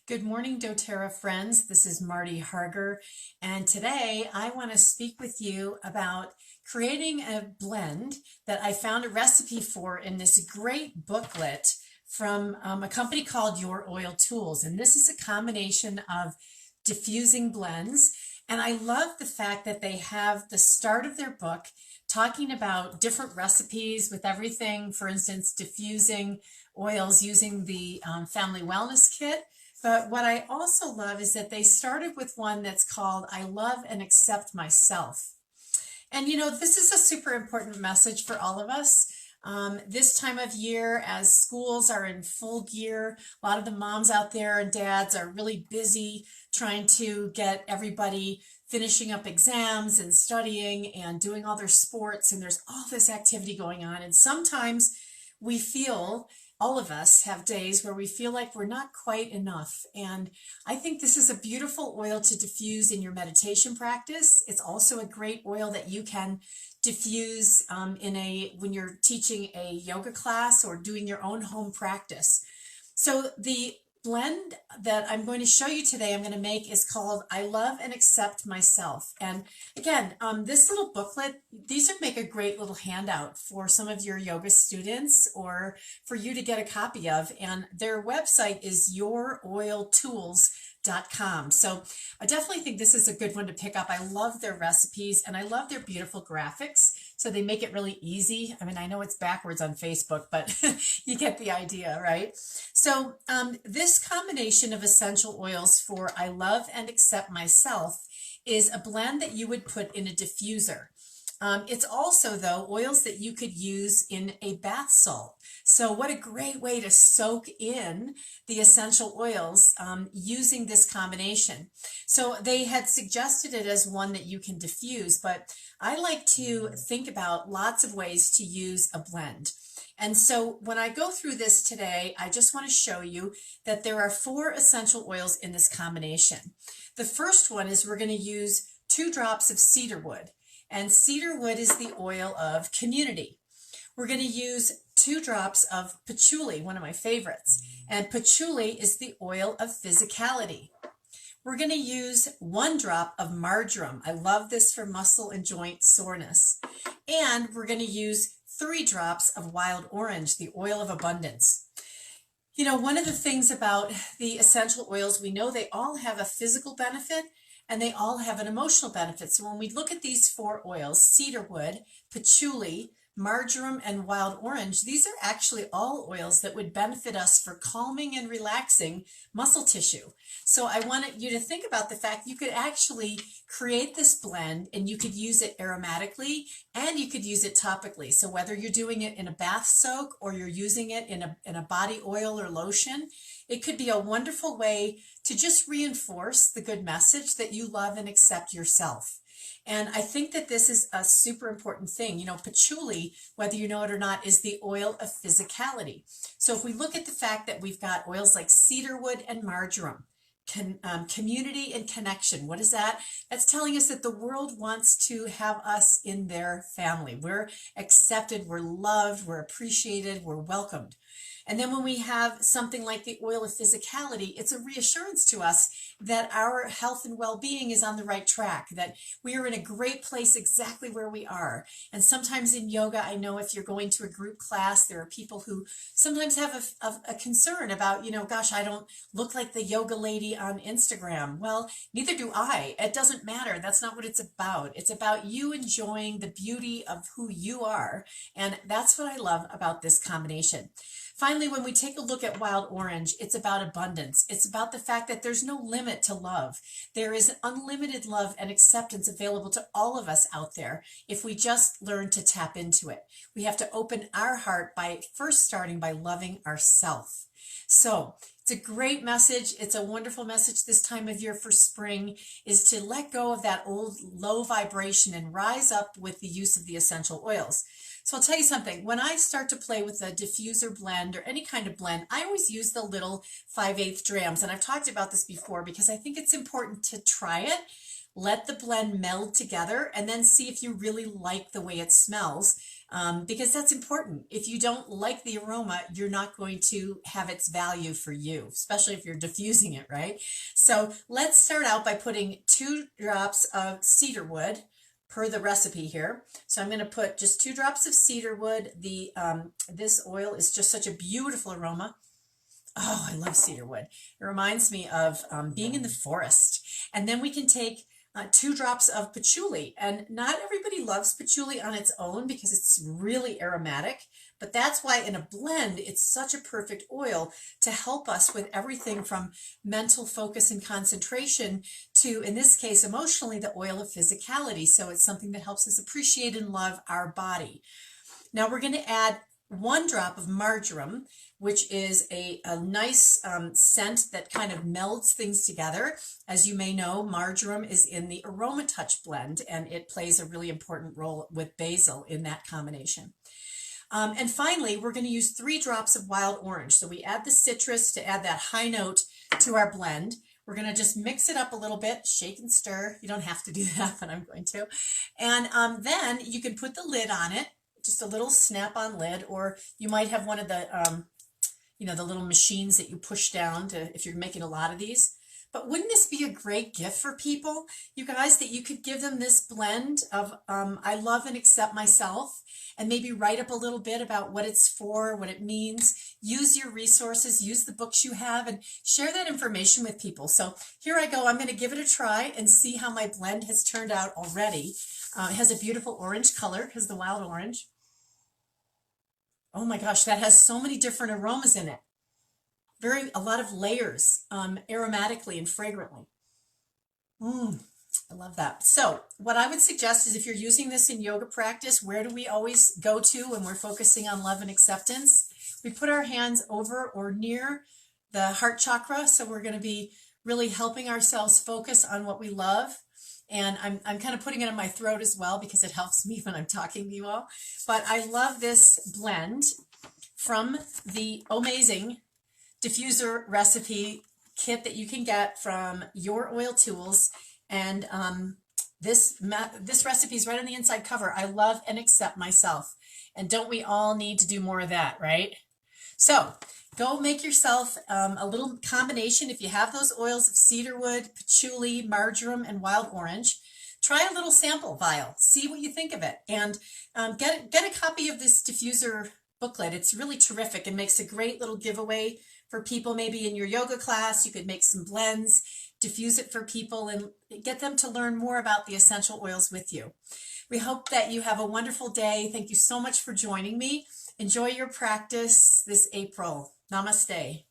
Good morning, doTERRA friends. This is Marty Harger, and today I want to speak with you about creating a blend that I found a recipe for in this great booklet from a company called Your Oil Tools. And this is a combination of diffusing blends. And I love the fact that they have the start of their book talking about different recipes with everything, for instance, diffusing oils using the Family Wellness Kit. But what I also love is that they started with one that's called I Love and Accept Myself. And this is a super important message for all of us. This time of year, as schools are in full gear, a lot of the moms out there and dads are really busy trying to get everybody finishing up exams and studying and doing all their sports, and there's all this activity going on. And sometimes we feel all of us have days where we feel like we're not quite enough. And I think this is a beautiful oil to diffuse in your meditation practice. It's also a great oil that you can diffuse when you're teaching a yoga class or doing your own home practice. So the blend that I'm going to show you today, I'm going to make, is called I Love and Accept Myself. And again, this little booklet, these would make a great little handout for some of your yoga students or for you to get a copy of. And their website is youroiltools.com. So I definitely think this is a good one to pick up. I love their recipes and I love their beautiful graphics. So they make it really easy. I mean, I know it's backwards on Facebook, but you get the idea, right? So this combination of essential oils for I Love and Accept Myself is a blend that you would put in a diffuser. It's also, though, oils that you could use in a bath salt. So what a great way to soak in the essential oils using this combination. So they had suggested it as one that you can diffuse, but I like to think about lots of ways to use a blend. And so when I go through this today, I just want to show you that there are 4 essential oils in this combination. The first one is we're going to use 2 drops of cedarwood. And cedarwood is the oil of community. We're going to use 2 drops of patchouli, one of my favorites. And patchouli is the oil of physicality. We're going to use 1 drop of marjoram. I love this for muscle and joint soreness. And we're going to use 3 drops of wild orange, the oil of abundance. You know, one of the things about the essential oils, we know they all have a physical benefit and they all have an emotional benefit. So when we look at these 4 oils, cedarwood, patchouli, marjoram, and wild orange, these are actually all oils that would benefit us for calming and relaxing muscle tissue. So I wanted you to think about the fact you could actually create this blend and you could use it aromatically and you could use it topically. So whether you're doing it in a bath soak or you're using it in a body oil or lotion, it could be a wonderful way to just reinforce the good message that you love and accept yourself. And I think that this is a super important thing. You know, patchouli, whether you know it or not, is the oil of physicality. So if we look at the fact that we've got oils like cedarwood and marjoram, community and connection, what is that? That's telling us that the world wants to have us in their family. We're accepted, we're loved, we're appreciated, we're welcomed. And then when we have something like the oil of physicality, it's a reassurance to us that our health and well-being is on the right track, that we are in a great place exactly where we are. And sometimes in yoga, I know if you're going to a group class, there are people who sometimes have a concern about, gosh, I don't look like the yoga lady on Instagram. Well, neither do I. It doesn't matter. That's not what it's about. It's about you enjoying the beauty of who you are. And that's what I love about this combination. Finally, when we take a look at wild orange, it's about abundance. It's about the fact that there's no limit to love. There is unlimited love and acceptance available to all of us out there if we just learn to tap into it. We have to open our heart by first starting by loving ourselves. So it's a great message. It's a wonderful message this time of year for spring, is to let go of that old low vibration and rise up with the use of the essential oils. So I'll tell you something, when I start to play with a diffuser blend or any kind of blend, I always use the little 5/8 drams. And I've talked about this before because I think it's important to try it, let the blend meld together, and then see if you really like the way it smells. because that's important. If you don't like the aroma, you're not going to have its value for you, especially if you're diffusing it, right? So let's start out by putting 2 drops of cedar wood per the recipe here. So I'm going to put just 2 drops of cedar wood. This oil is just such a beautiful aroma. Oh, I love cedar wood. It reminds me of being in the forest. And then we can take 2 drops of patchouli. And not everybody loves patchouli on its own because it's really aromatic. But that's why in a blend, it's such a perfect oil to help us with everything from mental focus and concentration to, in this case, emotionally, the oil of physicality. So it's something that helps us appreciate and love our body. Now we're going to add 1 drop of marjoram, which is a nice scent that kind of melds things together. As you may know, marjoram is in the Aroma Touch blend, and it plays a really important role with basil in that combination. And finally, we're going to use 3 drops of wild orange. So we add the citrus to add that high note to our blend. We're going to just mix it up a little bit, shake and stir. You don't have to do that, but I'm going to. And then you can put the lid on it, just a little snap-on lid, or you might have one of the, the little machines that you push down to, if you're making a lot of these. But wouldn't this be a great gift for people, you guys, that you could give them this blend of I love and accept myself, and maybe write up a little bit about what it's for, what it means. Use your resources, use the books you have, and share that information with people. So here I go. I'm going to give it a try and see how my blend has turned out already. It has a beautiful orange color because the wild orange. Oh my gosh, that has so many different aromas in it. A lot of layers, aromatically and fragrantly. I love that. So what I would suggest is if you're using this in yoga practice, where do we always go to when we're focusing on love and acceptance? We put our hands over or near the heart chakra. So we're going to be really helping ourselves focus on what we love. And I'm kind of putting it in my throat as well because it helps me when I'm talking to you all. But I love this blend from the amazing diffuser recipe kit that you can get from Your Oil Tools. And this recipe is right on the inside cover. I love and accept myself. And don't we all need to do more of that, right? So go make yourself a little combination. If you have those oils of cedarwood, patchouli, marjoram, and wild orange, try a little sample vial. See what you think of it. And get a copy of this diffuser booklet. It's really terrific and makes a great little giveaway for people. Maybe in your yoga class, you could make some blends, diffuse it for people, and get them to learn more about the essential oils with you. We hope that you have a wonderful day. Thank you so much for joining me. Enjoy your practice this April. Namaste.